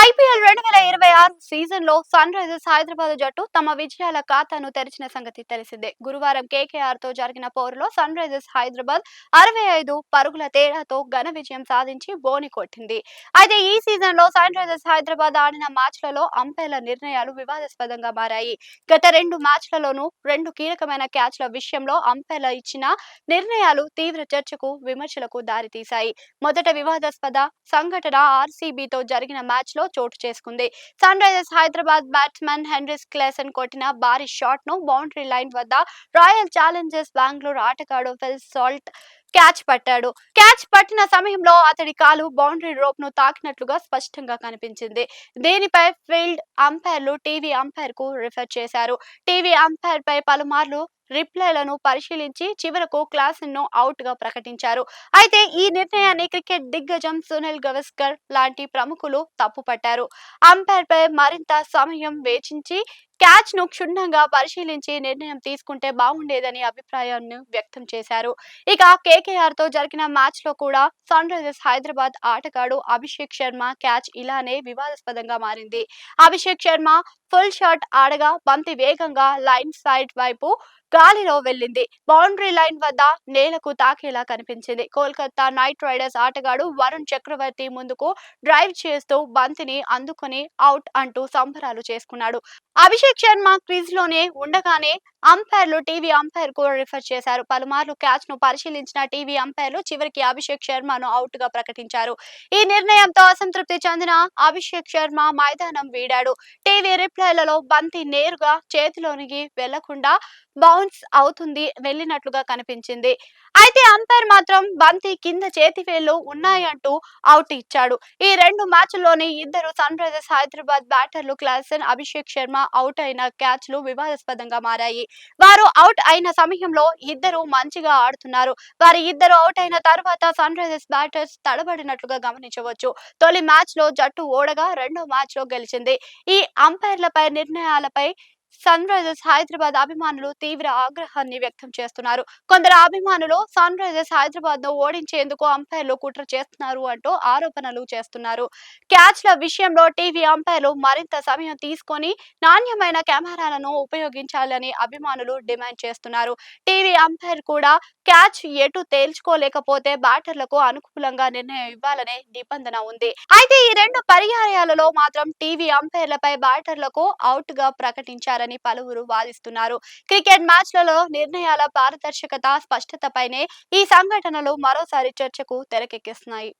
IPL 2026 సీజన్‌లో sun Risers Hyderabad జట్టు తమ విజయాల ఖాతాను తెరిచిన సంగతి తెలిసిందే. గురువారం కేకేఆర్‌తో జరిగిన పోరులో సన్ రైజర్స్ హైదరాబాద్ 65 పరుగుల తేడాతో ఘన విజయం సాధించి బోని కొట్టింది. అయితే ఈ సీజన్‌లో సన్ రైజర్స్ హైదరాబాద్ ఆడిన మ్యాచ్‌లలో అంపైర్ల నిర్ణయాలు వివాదాస్పదంగా మారాయి. గత 2 మ్యాచ్‌లలోనూ 2 కీలకమైన క్యాచ్‌ల విషయంలో అంపైర్లు ఇచ్చిన నిర్ణయాలు తీవ్ర చర్చకు, విమర్శలకు దారితీశాయి. మొదట వివాదాస్పద సంఘటన ఆర్సీబీతో జరిగిన మ్యాచ్‌లో చోటు చేసుకుంది. Sunrisers Hyderabad batsman Heinrich Klaasen కొట్టిన భారీ షాట్‌ను బౌండరీ లైన్ వద్ద రాయల్ ఛాలెంజర్స్ బెంగళూరు ఆటగాడు ఫిల్ సాల్ట్ క్యాచ్ పట్టాడు. క్యాచ్ పట్టిన సమయంలో అతడి కాలు బౌండరీ రోప్‌ను తాకినట్లుగా స్పష్టంగా కనిపించింది. దీనిపై ఫీల్డ్ అంపైర్లు టీవీ అంపైర్‌కు రిఫర్ చేశారు. టీవీ అంపైర్‌పై పలుమార్లు రిప్లైలను పరిశీలించి చివరకు క్లాసెన్‌ను అవుట్‌గా ప్రకటించారు. అయితే ఈ నిర్ణయాన్ని క్రికెట్ దిగ్గజం సునీల్ గవాస్కర్ లాంటి ప్రముఖులు తప్పుపట్టారు. అంపైర్‌పై మరింత సమయం వేచించి క్యాచ్‌ను క్షుణ్ణంగా పరిశీలించి నిర్ణయం తీసుకుంటే బాగుండేదని అభిప్రాయాన్ని వ్యక్తం చేశారు. ఇక కేకేఆర్‌తో జరిగిన మ్యాచ్‌లో కూడా సన్ రైజర్స్ హైదరాబాద్ ఆటగాడు అభిషేక్ శర్మ క్యాచ్ ఇలానే వివాదాస్పదంగా మారింది. అభిషేక్ శర్మ ఫుల్ షాట్ ఆడగా బంతి వేగంగా లైన్ సైడ్ వైపు గాలిలో వెళ్ళింది. బౌండరీ లైన్ వద్ద నేలకు తాకేలా కనిపించింది. కోల్కతా నైట్ రైడర్స్ ఆటగాడు వరుణ్ చక్రవర్తి ముందుకు డ్రైవ్ చేస్తూ బంతిని అందుకొని అవుట్ అంటూ సంబరాలు చేసుకున్నాడు. అభిషేక్ శర్మ క్రీజ్‌లోనే ఉండగానే అంపైర్లు టీవీ అంపైర్‌కు రిఫర్ చేశారు. పలుమార్లు క్యాచ్‌ను పరిశీలించిన టీవీ అంపైర్లు చివరికి అభిషేక్ శర్మను అవుట్‌గా ప్రకటించారు. ఈ నిర్ణయంతో అసంతృప్తి చెందిన అభిషేక్ శర్మ మైదానం వీడాడు. టీవీ రిప్లైలలో బంతి నేరుగా చేతిలోనికి వెళ్లకుండా బౌన్స్ అవుతుంది వెళ్ళినట్లుగా కనిపించింది. అయితే అంపైర్ మాత్రం బంతి కింద చేతివేళ్లు ఉన్నాయంటూ అవుట్ ఇచ్చాడు. ఈ 2 మ్యాచ్‌ల్లోని ఇద్దరు సన్ రైజర్స్ హైదరాబాద్ బ్యాటర్లు క్లాసెన్, అభిషేక్ శర్మ అవుట్ అయిన క్యాచ్‌లు వివాదాస్పదంగా మారాయి. వారు అవుట్ అయిన సమయంలో ఇద్దరు మంచిగా ఆడుతున్నారు. వారి ఇద్దరు అవుట్ అయిన తర్వాత సన్ రైజర్స్ బ్యాటర్స్ తడబడినట్లుగా గమనించవచ్చు. తొలి మ్యాచ్‌లో జట్టు ఓడగా రెండో మ్యాచ్‌లో గెలిచింది. ఈ అంపైర్లపై నిర్ణయాలపై సన్ రైజర్స్ హైదరాబాద్ అభిమానులు తీవ్ర ఆగ్రహాన్ని వ్యక్తం చేస్తున్నారు. కొందరు అభిమానులు సన్ రైజర్స్ హైదరాబాద్ ను ఓడించేందుకు అంపైర్లు కుట్ర చేస్తున్నారు అంటూ ఆరోపణలు చేస్తున్నారు. క్యాచ్ల విషయంలో టీవీ అంపైర్లు మరింత సమయం తీసుకొని నాణ్యమైన కెమెరాలను ఉపయోగించాలని అభిమానులు డిమాండ్ చేస్తున్నారు. టీవీ అంపైర్ కూడా క్యాచ్ ఎటు తేల్చుకోలేకపోతే బ్యాటర్లకు అనుకూలంగా నిర్ణయం ఇవ్వాలనే నిబంధన ఉంది. అయితే ఈ 2 పర్యాయాలలో మాత్రం టీవీ అంపైర్లపై బ్యాటర్లకు అవుట్ గా ప్రకటించారని పలువురు వాదిస్తున్నారు. క్రికెట్ మ్యాచ్లలో నిర్ణయాల పారదర్శకత, స్పష్టతపైనే ఈ సంఘటనలు మరోసారి చర్చకు తెరకెక్కిస్తున్నాయి.